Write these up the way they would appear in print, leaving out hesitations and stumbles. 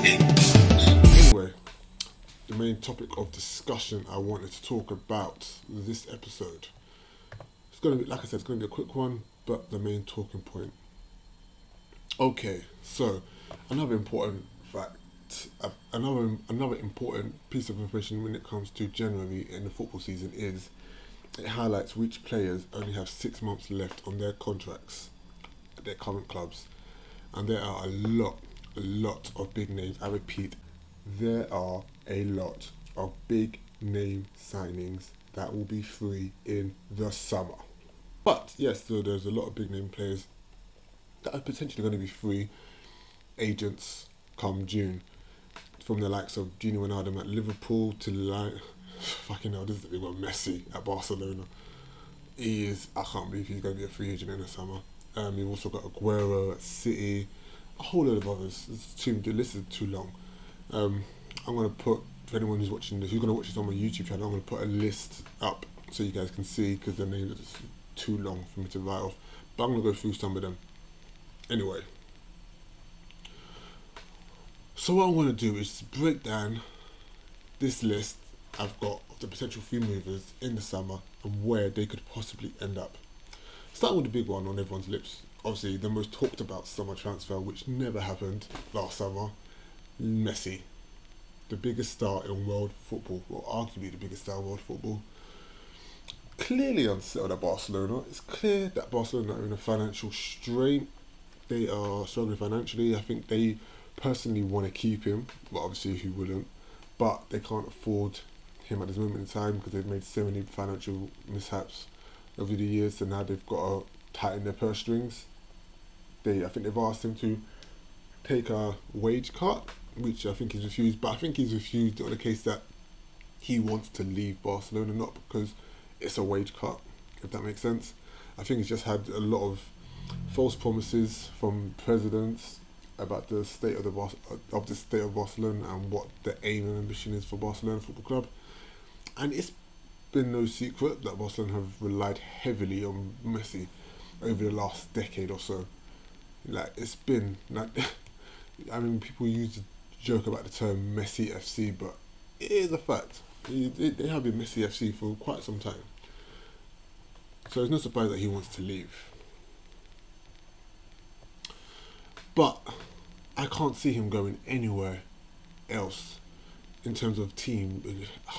Anyway, the main topic of discussion I wanted to talk about this episode. It's going to be, like I said, it's going to be a quick one, but the main talking point. Okay, so another important fact, another important piece of information when it comes to January in the football season is it highlights which players only have 6 months left on their contracts at their current clubs, and there are a lot of big names. I repeat, there are a lot of big name signings that will be free in the summer. But yes, so there's a lot of big name players that are potentially going to be free agents come June. From the likes of Gini Wijnaldum at Liverpool to fucking hell, this is the big one, Messi at Barcelona. I can't believe he's going to be a free agent in the summer. You've also got Aguero at City, a whole load of others. The list is too long. I'm going to put, for anyone who's watching this, who's going to watch this on my YouTube channel, I'm going to put a list up so you guys can see, because the names are just too long for me to write off. But I'm going to go through some of them. Anyway, so what I'm going to do is break down this list I've got of the potential free movers in the summer and where they could possibly end up. Starting with the big one on everyone's lips, obviously the most talked about summer transfer, which never happened last summer, Messi. The biggest star in world football, or arguably the biggest star in world football. Clearly unsettled at Barcelona. It's clear that Barcelona are in a financial strain. They are struggling financially. I think they personally want to keep him, but obviously who wouldn't? But they can't afford him at this moment in time because they've made so many financial mishaps over the years, and now they've got to tighten their purse strings. I think they've asked him to take a wage cut, which I think he's refused, but I think he's refused on the case that he wants to leave Barcelona, not because it's a wage cut, if that makes sense. I think he's just had a lot of false promises from presidents about the state of the state of Barcelona and what the aim and ambition is for Barcelona Football Club. And it's been no secret that Barcelona have relied heavily on Messi over the last decade or so. Like, it's been like, I mean, people use to joke about the term Messi FC, but it is a fact. They have been Messi FC for quite some time. So it's no surprise that he wants to leave. But I can't see him going anywhere else in terms of team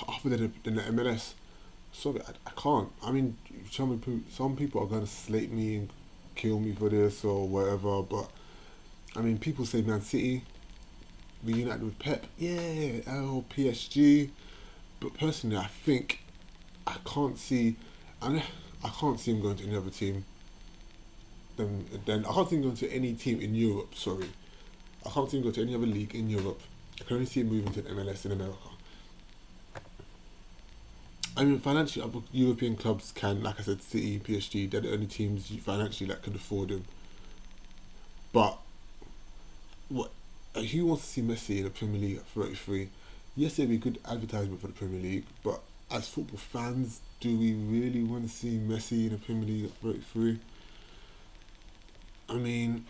other than the MLS. Sorry, I can't. I mean, some people are going to slate me and kill me for this or whatever, but I mean, people say Man City reunited with Pep, yeah, or PSG, but personally, I think I can't see, I can't see him going to any other team. Then I can't see him going to any team in Europe. Sorry, I can't see him going to any other league in Europe. I can only see him moving to the MLS in America. I mean, financially, other European clubs can, like I said, City, PSG, they're the only teams financially that can afford him. But what? Who wants to see Messi in the Premier League at 33? Yes, it'd be good advertisement for the Premier League, but as football fans, do we really want to see Messi in the Premier League at 33? I mean,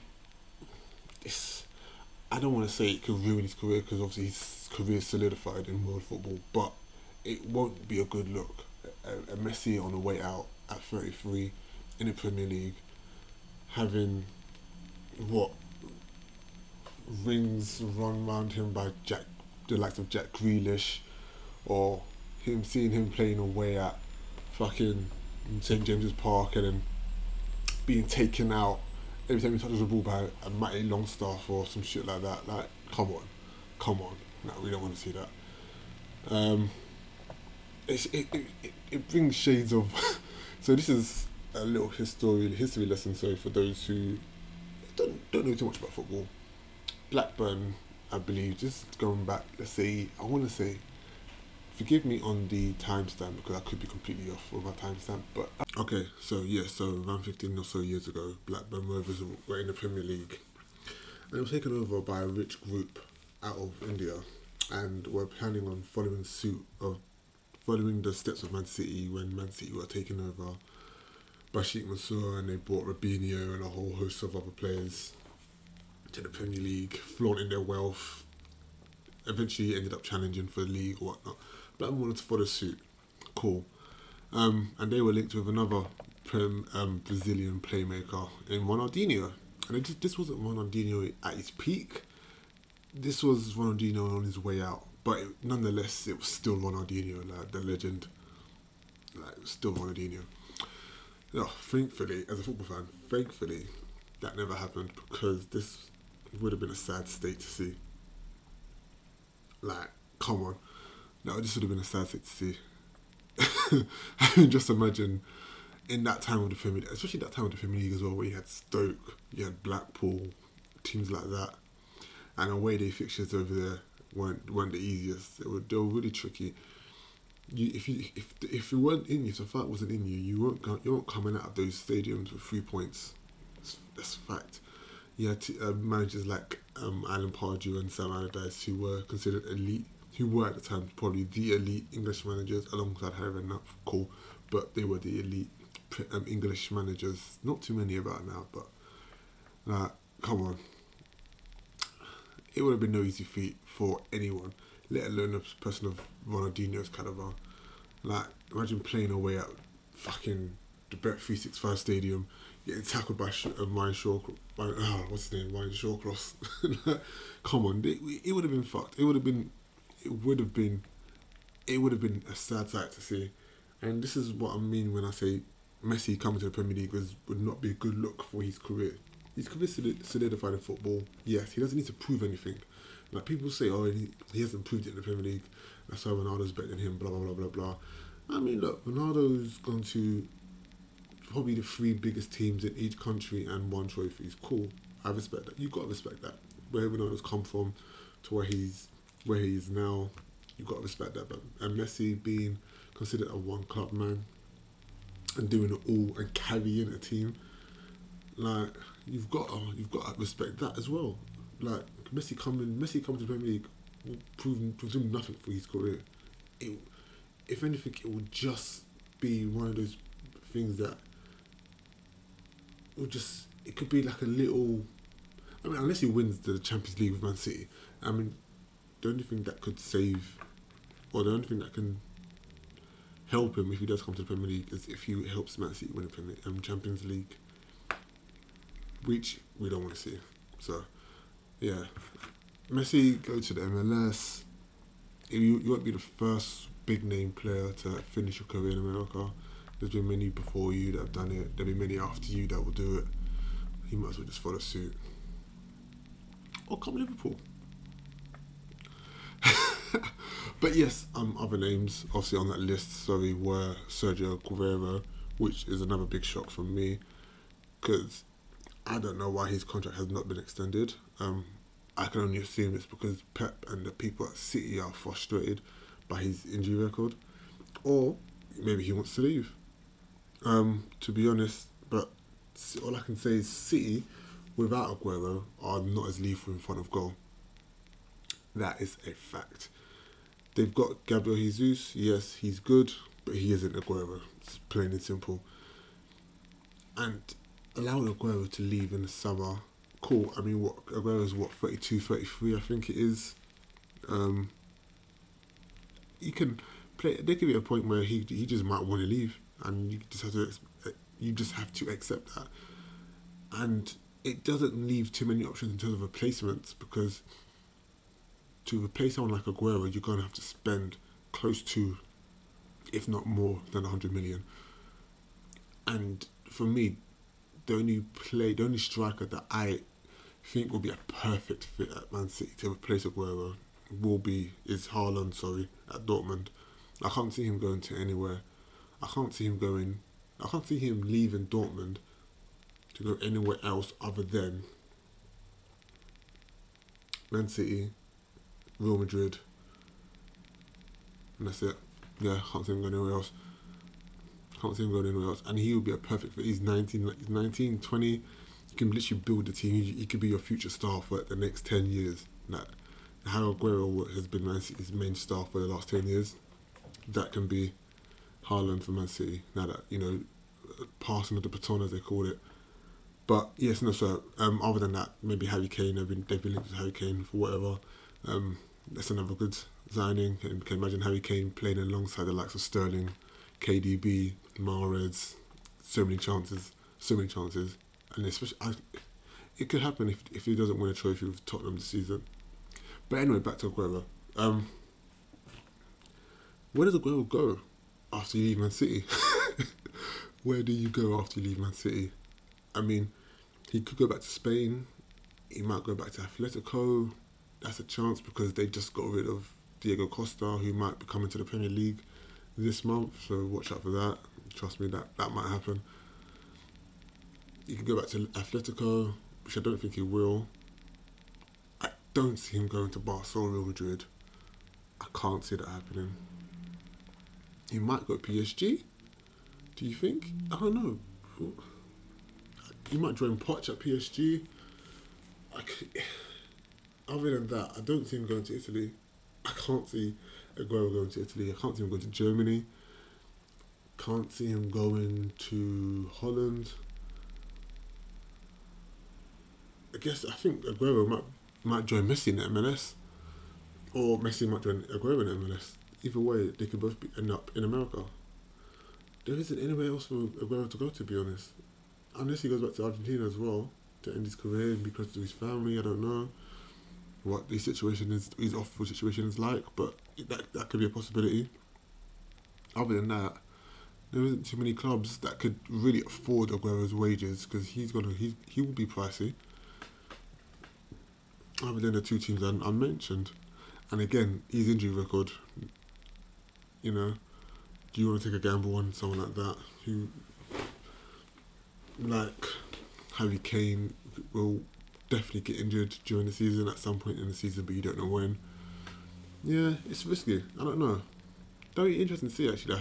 I don't want to say it could ruin his career because obviously his career is solidified in world football, but it won't be a good look. A Messi on the way out at 33 in the Premier League, having what rings run round him by the likes of Jack Grealish, or seeing him playing away at fucking St James's Park and then being taken out every time he touches the ball by a Matty Longstaff or some shit like that. Like, come on. No, we don't want to see that. It brings shades of. So this is a little history lesson. So for those who don't know too much about football, Blackburn, I believe, just going back, I want to say, forgive me on the timestamp because I could be completely off with my timestamp, but okay, so around 15 or so years ago, Blackburn Rovers were in the Premier League, and they were taken over by a rich group out of India, and were planning on following the steps of Man City when Man City were taken over by Sheikh Mansour, and they brought Robinho and a whole host of other players to the Premier League, flaunting their wealth, eventually he ended up challenging for the league or whatnot. Blackburn wanted to follow suit. Cool. And they were linked with another Brazilian playmaker in Ronaldinho. And this wasn't Ronaldinho at his peak. This was Ronaldinho on his way out. But nonetheless, it was still Ronaldinho, like the legend. Like, it was still Ronaldinho. Yeah, thankfully, as a football fan, thankfully, that never happened because this would have been a sad state to see. Like, come on. No, this would have been a sad state to see. I mean, just imagine in that time of the Premier League, especially that time of the Premier League as well, where you had Stoke, you had Blackpool, teams like that, and away day fixtures over there weren't the easiest. They were really tricky. If it weren't in you, if the fight wasn't in you, you weren't coming out of those stadiums with 3 points. That's a fact. You had managers like Alan Pardew and Sam Allardyce who were considered elite, who were at the time probably the elite English managers alongside Harry Redknapp, cool, but they were the elite English managers. Not too many about now, but come on, it would have been no easy feat for anyone, let alone a person of Ronaldinho's caliber. Like, imagine playing away at fucking the Bet 365 Stadium, getting tackled by Ryan Shaw, what's his name, Ryan Shawcross. Come on, it would have been fucked. It would have been a sad sight to see. And this is what I mean when I say Messi coming to the Premier League would not be a good look for his career. His career solidified in football. Yes, he doesn't need to prove anything. Like, people say, oh, he hasn't proved it in the Premier League. That's why Ronaldo's better than him. Blah blah blah blah blah. I mean, look, Ronaldo's gone to probably the three biggest teams in each country and won trophies. Cool, I respect that. You've got to respect that. Where Ronaldo's come from to where he is now, you've got to respect that. But and Messi being considered a one club man and doing it all and carrying a team, like, you've got to respect that as well. Like, Messi coming to the Premier League will prove nothing for his career. If anything, it will just be one of those things that it could be like a little. I mean, unless he wins the Champions League with Man City, I mean, the only thing that could save, or the only thing that can help him if he does come to the Premier League is if he helps Man City win the Champions League, which we don't want to see. So, yeah, Messi go to the MLS. You won't be the first big name player to finish your career in America. There's been many before you that have done it. There'll be many after you that will do it. He might as well just follow suit. Or come Liverpool. But yes, other names obviously on that list, were Sergio Aguero, which is another big shock from me, because I don't know why his contract has not been extended. I can only assume it's because Pep and the people at City are frustrated by his injury record, or maybe he wants to leave. To be honest, but all I can say is City, without Aguero, are not as lethal in front of goal. That is a fact. They've got Gabriel Jesus. Yes, he's good, but he isn't Aguero. It's plain and simple. And allowing Aguero to leave in the summer, cool. I mean, Aguero's 32, 33, I think it is. You can play. There could be a point where he just might want to leave, and you just have to accept that. And it doesn't leave too many options in terms of replacements, because to replace someone like Aguero, you're going to have to spend close to, if not more than 100 million. And for me, the only striker that I think will be a perfect fit at Man City to replace Aguero is Haaland, at Dortmund. I can't see him going to anywhere. I can't see him leaving Dortmund to go anywhere else other than Man City, Real Madrid, and that's it. Yeah, can't see him going anywhere else. And he would be a perfect fit. He's 19, 20. You can literally build the team. He could be your future star for the next 10 years. Like how Aguero has been Man City's main star for the last 10 years. That can be Haaland for Man City. Now that, passing of the baton, as they call it. But yes, no, so other than that, maybe Harry Kane. They've been linked with Harry Kane for whatever. That's another good signing. And can imagine Harry Kane playing alongside the likes of Sterling, KDB, Mahrez. So many chances, so many chances, and especially it could happen if he doesn't win a trophy with Tottenham this season. But anyway, back to Aguero. Where does Aguero go after you leave Man City? Where do you go after you leave Man City? I mean, he could go back to Spain. He might go back to Atletico. That's a chance because they just got rid of Diego Costa, who might be coming to the Premier League this month. So watch out for that. Trust me, that might happen. He can go back to Atletico, which I don't think he will. I don't see him going to Barcelona or Real Madrid. I can't see that happening. He might go PSG. Do you think? I don't know. He might join Poch at PSG. Other than that, I don't see him going to Italy. I can't see Aguero going to Italy. I can't see him going to Germany. Can't see him going to Holland. I think Aguero might join Messi in the MLS, or Messi might join Aguero in the MLS. Either way, they could both end up in America. There isn't anywhere else for Aguero to go, to be honest. Unless he goes back to Argentina as well to end his career and be close to his family. I don't know what his situation is, his off-field situation is like, but that could be a possibility. Other than that, there isn't too many clubs that could really afford Aguero's wages because he will be pricey. Other than the two teams I mentioned, and again, his injury record. You know, do you want to take a gamble on someone like that who, like Harry Kane, will definitely get injured during the season at some point in the season, but you don't know when? Yeah, it's risky. I don't know. That'll be interesting to see. Actually, I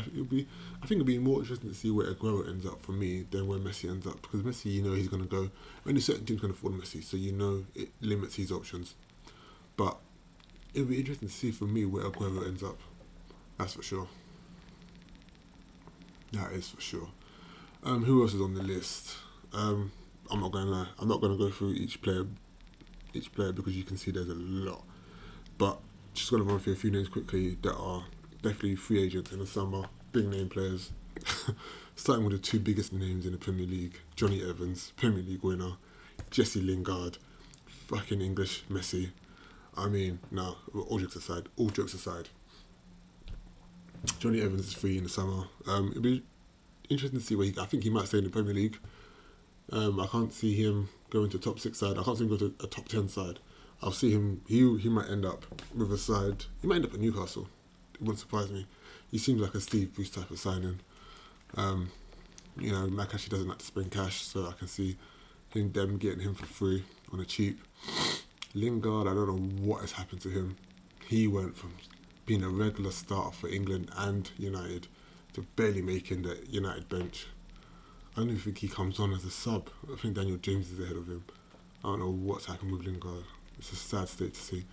think it'll be more interesting to see where Aguero ends up for me than where Messi ends up because Messi, you know, he's going to go. Only certain teams can afford Messi, so you know it limits his options. But it'll be interesting to see for me where Aguero ends up. That's for sure. That is for sure. Who else is on the list? I'm not going to lie. I'm not going to go through each player because you can see there's a lot. But just going to run through a few names quickly that are definitely free agents in the summer, big name players. Starting with the two biggest names in the Premier League: Johnny Evans, Premier League winner; Jesse Lingard, fucking English Messi. I mean, no, all jokes aside, Johnny Evans is free in the summer. It'll be interesting to see where I think he might stay in the Premier League. I can't see him going to top 6 side. I can't see him go to a top 10 side. I'll see him. He might end up with a side. He might end up at Newcastle. It wouldn't surprise me. He seems like a Steve Bruce type of signing. Um, Mac actually doesn't like to spend cash, so I can see them getting him for free on a cheap. Lingard, I don't know what has happened to him. He went from being a regular starter for England and United to barely making the United bench. I don't even think he comes on as a sub. I think Daniel James is ahead of him. I don't know what's happened with Lingard. It's a sad state to see.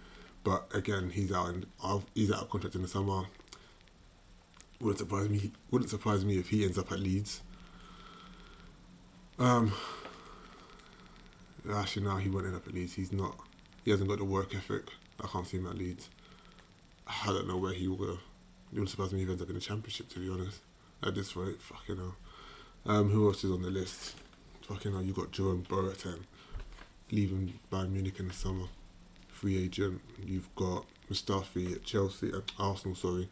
But again, he's out of contract in the summer. Wouldn't surprise me if he ends up at Leeds. Actually, no, he won't end up at Leeds. He's not. He hasn't got the work ethic. I can't see him at Leeds. I don't know where he will go. It wouldn't surprise me if he ends up in the Championship, to be honest. At this rate, fucking hell. Who else is on the list? Fucking hell, you got Jerome Boateng leaving Bayern Munich in the summer. Free agent. You've got Mustafi at Chelsea, at Arsenal, sorry.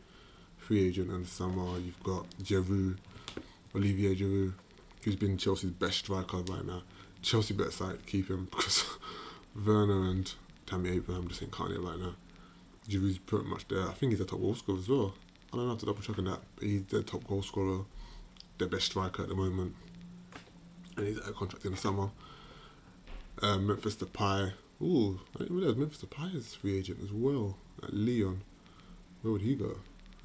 Free agent in the summer. You've got Olivier Giroud, who's been Chelsea's best striker right now. Chelsea better keep him because Werner and Tammy Abraham just ain't cutting it right now. Giroud's pretty much there. I think he's the top goal scorer as well. I don't know how to double check on that, but he's the top goal scorer, the best striker at the moment, and he's at a contract in the summer. Memphis Depay. Ooh, I didn't realise Memphis Depay is a free agent as well at Lyon. Where would he go?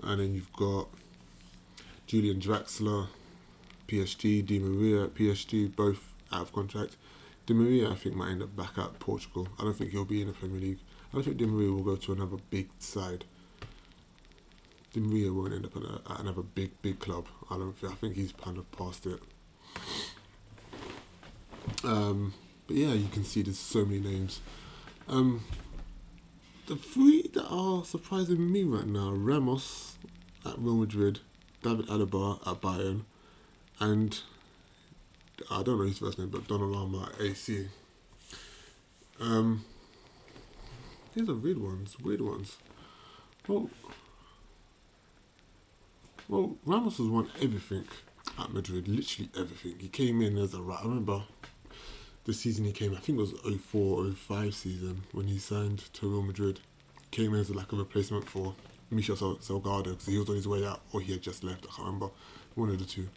And then you've got Julian Draxler, PSG, Di Maria at PSG, both out of contract. Di Maria, I think, might end up back at Portugal. I don't think he'll be in the Premier League. I don't think Di Maria will go to another big side. Di Maria won't end up at another big club. I think he's kind of past it. But yeah, you can see there's so many names. The three that are surprising me right now: Ramos at Real Madrid, David Alaba at Bayern, and I don't know his first name, but Donnarumma at AC. Um, these are weird ones. Weird ones. Well, Ramos has won everything at Madrid, literally everything. He came in as a right. I remember the season he came. I think it was 04-05 season when he signed to Real Madrid. Came in as like a replacement for Michel Salgado because he was on his way out or he had just left. I can't remember, one of the two.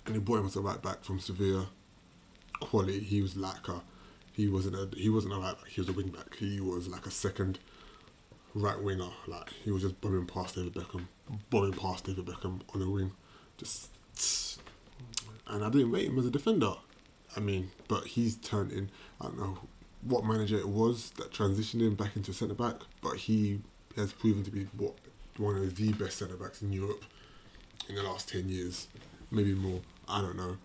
And they brought him as a right back from Sevilla. Quality. He was like a. He wasn't a right back. He was a wing back. He was like a second right winger. Like he was just bombing past David Beckham on the wing, just. And I didn't rate him as a defender. I mean, but he's turned in. I don't know what manager it was that transitioned him back into centre back, but he has proven to be one of the best centre backs in Europe in the last 10 years, maybe more. I don't know,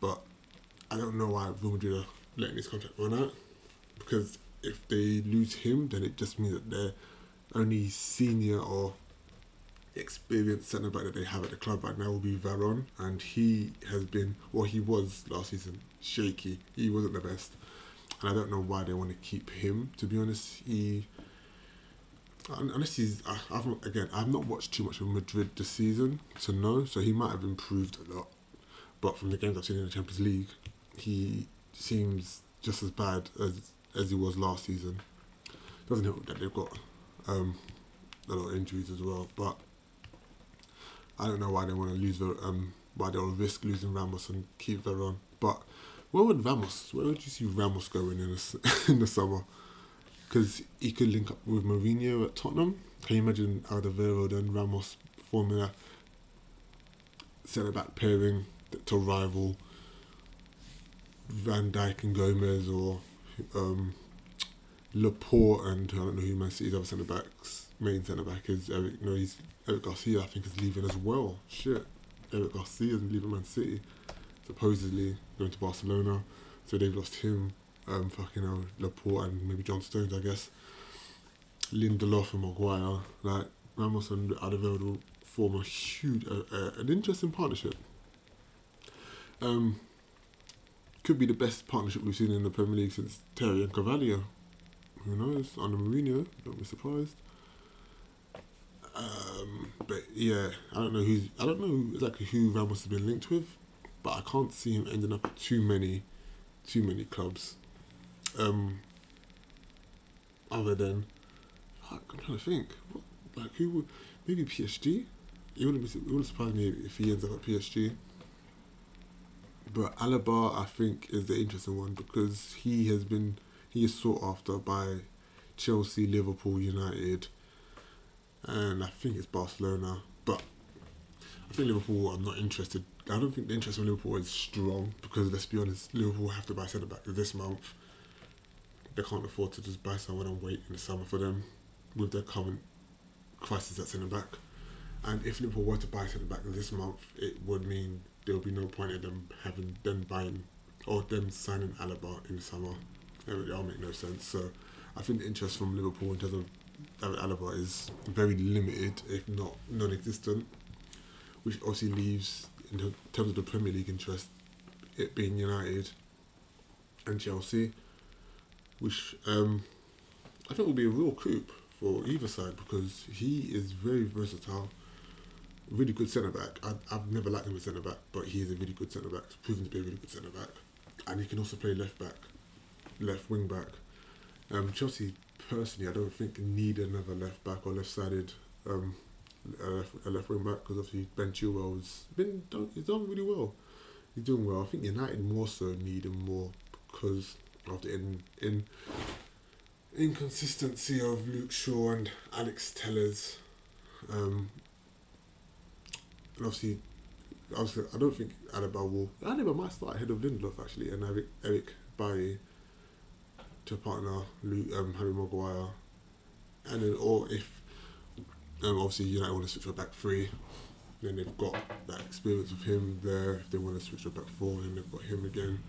but I don't know why Real Madrid are letting his contract run out, because if they lose him, then it just means that their only senior or experienced centre back that they have at the club right now will be Varane, and he has been, well, he was last season shaky. He wasn't the best, and I don't know why they want to keep him. To be honest, unless I've not watched too much of Madrid this season to know, so he might have improved a lot. But from the games I've seen in the Champions League, he seems just as bad as he was last season. Doesn't help that they've got a lot of injuries as well, but I don't know why they want to why they'll risk losing Ramos and keep Varane. But where would you see Ramos going in the summer? Because he could link up with Mourinho at Tottenham. Can you imagine Alderweireld and Ramos forming a centre back pairing to rival Van Dijk and Gomez, or Laporte and I don't know who Man City's other centre backs. Main centre back is Eric Garcia. I think is leaving as well. Shit, Eric Garcia is leaving Man City, supposedly going to Barcelona. So they've lost him. Laporte and maybe John Stones, I guess. Lindelof and Maguire. Like Ramos and Alderweireld will form a huge, an interesting partnership. Could be the best partnership we've seen in the Premier League since Terry and Cavalier. Who knows? Under Mourinho, don't be surprised. But yeah, I don't know exactly who Ramos has been linked with, but I can't see him ending up at too many clubs. Other than I'm trying to think, who would, maybe PSG. It wouldn't surprise me if he ends up at PSG. But Alaba, I think, is the interesting one because he is sought after by Chelsea, Liverpool, United, and I think it's Barcelona. But I think Liverpool, I'm not interested. I don't think the interest in Liverpool is strong because, let's be honest, Liverpool have to buy centre back this month. They can't afford to just buy someone and wait in the summer for them with their current crisis at centre back. And if Liverpool were to buy centre back this month, it would mean there would be no point in them buying or them signing Alaba in the summer. That'll make no sense. So I think the interest from Liverpool in terms of David Alaba is very limited, if not non-existent, which obviously leaves, in terms of the Premier League interest, it being United and Chelsea, which I think will be a real coup for either side because he is very versatile, really good centre back. I've never liked him as centre back, but he is a really good centre back. He's proven to be a really good centre back, and he can also play left wing back. Chelsea personally, I don't think need another left back or left-sided a left wing back because obviously Ben Chilwell he's done really well. He's doing well. I think United more so need him more because of the inconsistency of Luke Shaw and Alex Tellers. And obviously, I don't think Alaba might start ahead of Lindelof actually, and Eric Bailly to partner Harry Maguire, and then or if obviously United want to switch to a back three, then they've got that experience of him there. If they want to switch to a back four, then they've got him again.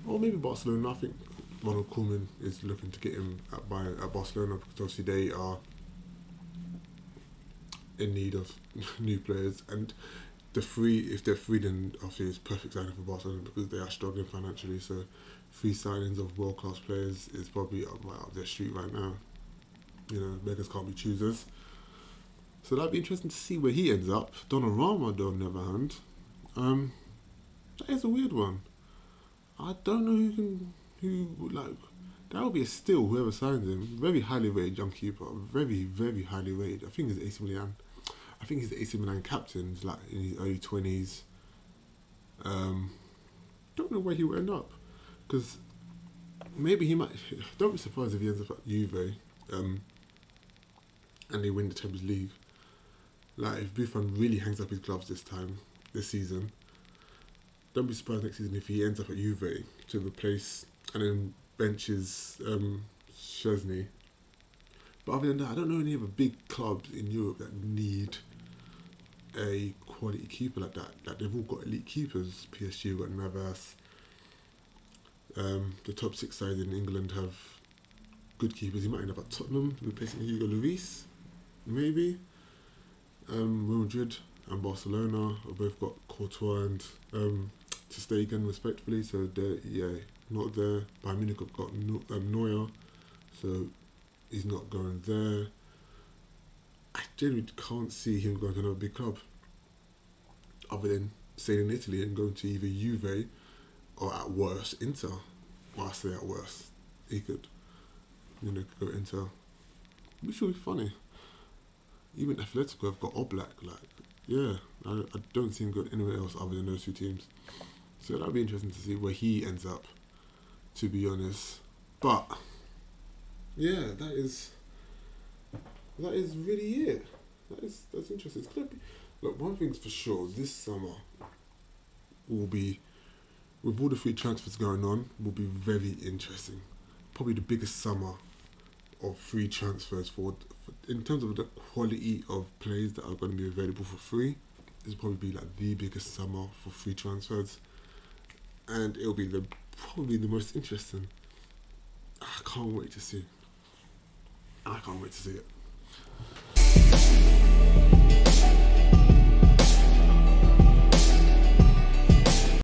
Or maybe Barcelona. I think Ronald Koeman is looking to get him at Barcelona because obviously they are in need of new players, and if they're free, then obviously it's perfect signing for Barcelona because they are struggling financially. So, free signings of world class players is probably right up their street right now. You know, beggars can't be choosers. So that'd be interesting to see where he ends up. Donnarumma, though, on the other hand, um, that is a weird one. I don't know who would like. That would be a steal. Whoever signs him, very highly rated young keeper, very highly rated. I think he's AC Milan. I think he's the AC Milan captain. He's like in his early 20s. Um, don't know where he will end up because maybe he might. Don't be surprised if he ends up at Juve, um, and they win the Champions League. Like if Buffon really hangs up his gloves this season, don't be surprised next season if he ends up at Juve to replace and then benches Chesney. But other than that, I don't know any other big clubs in Europe that need a quality keeper like that. Like they've all got elite keepers. PSG got Navas. The top six sides in England have good keepers. You might end up at Tottenham replacing Hugo Lloris, maybe. Real Madrid and Barcelona have both got Courtois and Ter Stegen respectively. So they're not there. Bayern Munich have got Neuer, so he's not going there. I genuinely can't see him going to another big club other than staying in Italy and going to either Juve or at worst Inter. Well, I say at worst, he could, go Inter, which would be funny. Even Atletico have got Oblak. Like, yeah, I don't see him going anywhere else other than those two teams. So that'll be interesting to see where he ends up. To be honest, but yeah, that is really it. That's interesting. It's gonna be look. One thing's for sure. This summer will be with all the free transfers going on. Will be very interesting. Probably the biggest summer of free transfers for in terms of the quality of players that are going to be available for free. This will probably be like the biggest summer for free transfers, and it'll be probably the most interesting. I can't wait to see. I can't wait to see it.